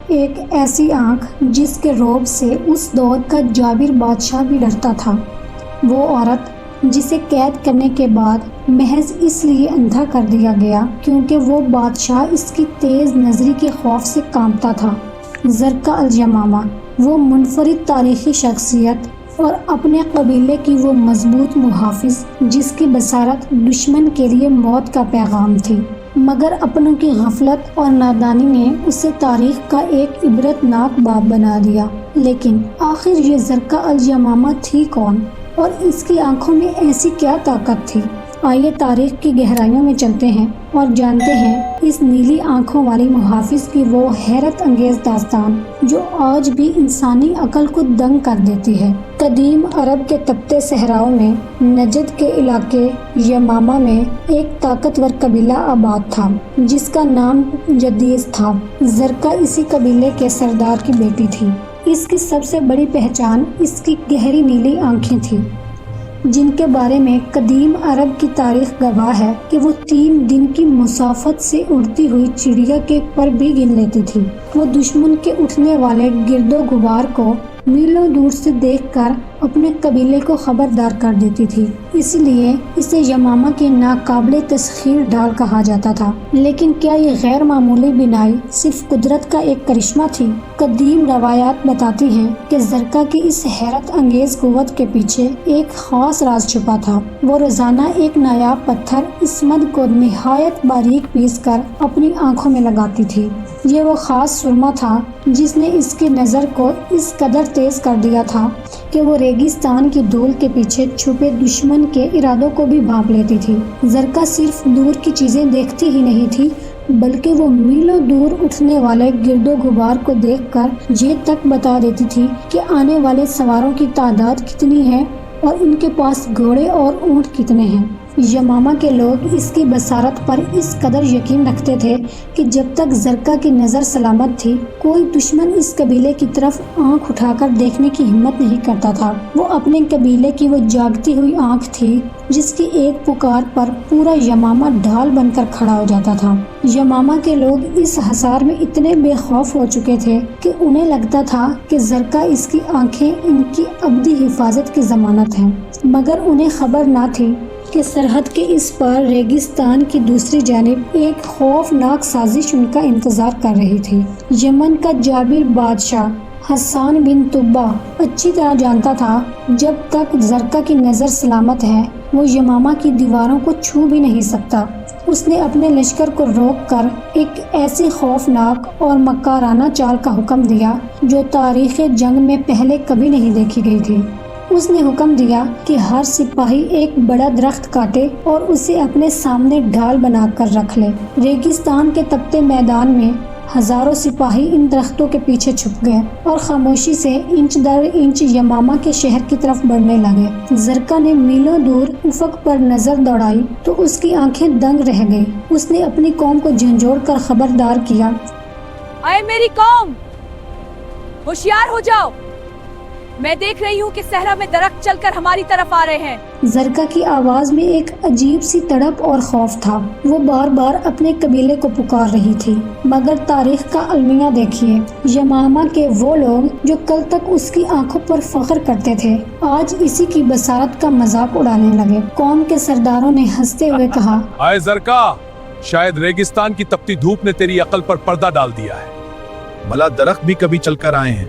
ایک ایسی آنکھ جس کے رعب سے اس دور کا جابر بادشاہ بھی ڈرتا تھا۔ وہ عورت جسے قید کرنے کے بعد محض اس لیے اندھا کر دیا گیا کیونکہ وہ بادشاہ اس کی تیز نظری کے خوف سے کانپتا تھا۔ زرقاء الیمامہ وہ منفرد تاریخی شخصیت اور اپنے قبیلے کی وہ مضبوط محافظ جس کی بصارت دشمن کے لیے موت کا پیغام تھی، مگر اپنوں کی غفلت اور نادانی نے اسے تاریخ کا ایک عبرتناک باب بنا دیا۔ لیکن آخر یہ زرقاء الیمامہ تھی کون اور اس کی آنکھوں میں ایسی کیا طاقت تھی؟ آئیے تاریخ کی گہرائیوں میں چلتے ہیں اور جانتے ہیں اس نیلی آنکھوں والی محافظ کی وہ حیرت انگیز داستان جو آج بھی انسانی عقل کو دنگ کر دیتی ہے۔ قدیم عرب کے تپتے صحراؤں میں نجد کے علاقے یمامہ میں ایک طاقتور قبیلہ آباد تھا جس کا نام جدیس تھا۔ زرقاء اسی قبیلے کے سردار کی بیٹی تھی۔ اس کی سب سے بڑی پہچان اس کی گہری نیلی آنکھیں تھیں جن کے بارے میں قدیم عرب کی تاریخ گواہ ہے کہ وہ 3 دن کی مسافت سے اڑتی ہوئی چڑیا کے پر بھی گن لیتی تھی۔ وہ دشمن کے اٹھنے والے گرد و غبار کو میلوں دور سے دیکھ کر اپنے قبیلے کو خبردار کر دیتی تھی، اس لیے اسے یمامہ کی ناقابل تسخیر ڈھال کہا جاتا تھا۔ لیکن کیا یہ غیر معمولی بینائی صرف قدرت کا ایک کرشمہ تھی؟ قدیم روایات بتاتی ہیں کہ زرقاء کی اس حیرت انگیز قوت کے پیچھے ایک خاص راز چھپا تھا۔ وہ روزانہ ایک نایاب پتھر اسمد کو نہایت باریک پیس کر اپنی آنکھوں میں لگاتی تھی۔ یہ وہ خاص سرما تھا جس نے اس کی نظر کو اس قدر تیز کر دیا تھا کہ وہ ریگستان کی دھول کے پیچھے چھپے دشمن کے ارادوں کو بھی بھانپ لیتی تھی۔ زرقاء صرف دور کی چیزیں دیکھتی ہی نہیں تھی بلکہ وہ میلوں دور اٹھنے والے گرد و غبار کو دیکھ کر یہ تک بتا دیتی تھی کہ آنے والے سواروں کی تعداد کتنی ہے اور ان کے پاس گھوڑے اور اونٹ کتنے ہیں۔ یمامہ کے لوگ اس کی بصارت پر اس قدر یقین رکھتے تھے کہ جب تک زرقاء کی نظر سلامت تھی کوئی دشمن اس قبیلے کی طرف آنکھ اٹھا کر دیکھنے کی ہمت نہیں کرتا تھا۔ وہ اپنے قبیلے کی وہ جاگتی ہوئی آنکھ تھی جس کی ایک پکار پر پورا یمامہ ڈھال بن کر کھڑا ہو جاتا تھا۔ یمامہ کے لوگ اس حصار میں اتنے بے خوف ہو چکے تھے کہ انہیں لگتا تھا کہ زرقاء اس کی آنکھیں ان کی ابدی حفاظت کی ضمانت ہیں، مگر انہیں خبر نہ تھی کہ سرحد کے اس پار ریگستان کی دوسری جانب ایک خوفناک سازش ان کا انتظار کر رہی تھی۔ یمن کا جابر بادشاہ حسان بن طبع اچھی طرح جانتا تھا جب تک زرقاء کی نظر سلامت ہے وہ یمامہ کی دیواروں کو چھو بھی نہیں سکتا۔ اس نے اپنے لشکر کو روک کر ایک ایسی خوفناک اور مکارانہ چال کا حکم دیا جو تاریخ جنگ میں پہلے کبھی نہیں دیکھی گئی تھی۔ اس نے حکم دیا کہ ہر سپاہی ایک بڑا درخت کاٹے اور اسے اپنے سامنے ڈھال بنا کر رکھ لے۔ ریگستان کے تپتے میدان میں ہزاروں سپاہی ان درختوں کے پیچھے چھپ گئے اور خاموشی سے انچ در انچ یمامہ کے شہر کی طرف بڑھنے لگے۔ زرقاء نے میلوں دور افق پر نظر دوڑائی تو اس کی آنکھیں دنگ رہ گئی۔ اس نے اپنی قوم کو جھنجھوڑ کر خبردار کیا، اے میری قوم، ہوشیار ہو جاؤ، میں دیکھ رہی ہوں کہ صحرا میں درخت چل کر ہماری طرف آ رہے ہیں۔ زرقاء کی آواز میں ایک عجیب سی تڑپ اور خوف تھا۔ وہ بار بار اپنے قبیلے کو پکار رہی تھی، مگر تاریخ کا المیہ دیکھیے، یمامہ کے وہ لوگ جو کل تک اس کی آنکھوں پر فخر کرتے تھے آج اسی کی بصارت کا مذاق اڑانے لگے۔ قوم کے سرداروں نے ہنستے ہوئے کہا، اے زرقاء، شاید ریگستان کی تپتی دھوپ نے تیری عقل پر پردہ ڈال دیا ہے۔ بھلا درخت بھی کبھی چل کر آئے ہیں۔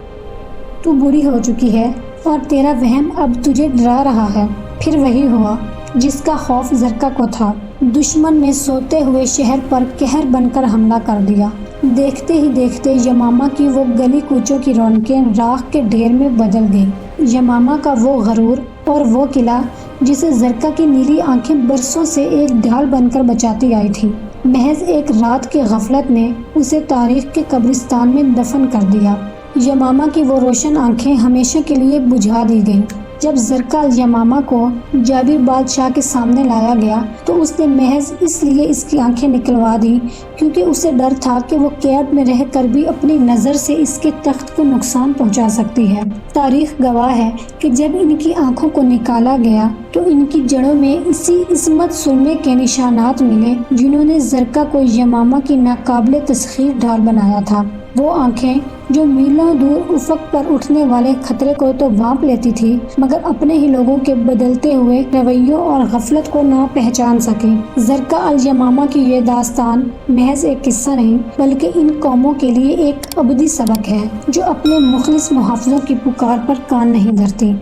تو بری ہو چکی ہے اور تیرا وہم اب تجھے ڈرا رہا ہے۔ پھر وہی ہوا جس کا خوف زرقاء کو تھا۔ دشمن نے سوتے ہوئے شہر پر قہر بن کر حملہ کر دیا۔ دیکھتے ہی دیکھتے یمامہ کی وہ گلی کوچوں کی رونقیں راکھ کے ڈھیر میں بدل گئی۔ یمامہ کا وہ غرور اور وہ قلعہ جسے زرقاء کی نیلی آنکھیں برسوں سے ایک ڈھال بن کر بچاتی آئی تھی، محض ایک رات کی غفلت نے اسے تاریخ کے قبرستان میں دفن کر دیا۔ یمامہ کی وہ روشن آنکھیں ہمیشہ کے لیے بجھا دی گئیں۔ جب زرقاء یمامہ کو جابر بادشاہ کے سامنے لایا گیا تو اس نے محض اس لیے اس کی آنکھیں نکلوا دی کیونکہ اسے ڈر تھا کہ وہ قید میں رہ کر بھی اپنی نظر سے اس کے تخت کو نقصان پہنچا سکتی ہے۔ تاریخ گواہ ہے کہ جب ان کی آنکھوں کو نکالا گیا تو ان کی جڑوں میں اسی عصمت سرمے کے نشانات ملے جنہوں نے زرقاء کو یمامہ کی ناقابل تسخیر ڈھال بنایا تھا۔ وہ آنکھیں جو میلوں دور افق پر اٹھنے والے خطرے کو تو بھانپ لیتی تھی مگر اپنے ہی لوگوں کے بدلتے ہوئے رویوں اور غفلت کو نہ پہچان سکی۔ زرقاء الیمامہ کی یہ داستان محض ایک قصہ نہیں بلکہ ان قوموں کے لیے ایک ابدی سبق ہے جو اپنے مخلص محافظوں کی پکار پر کان نہیں دھرتی۔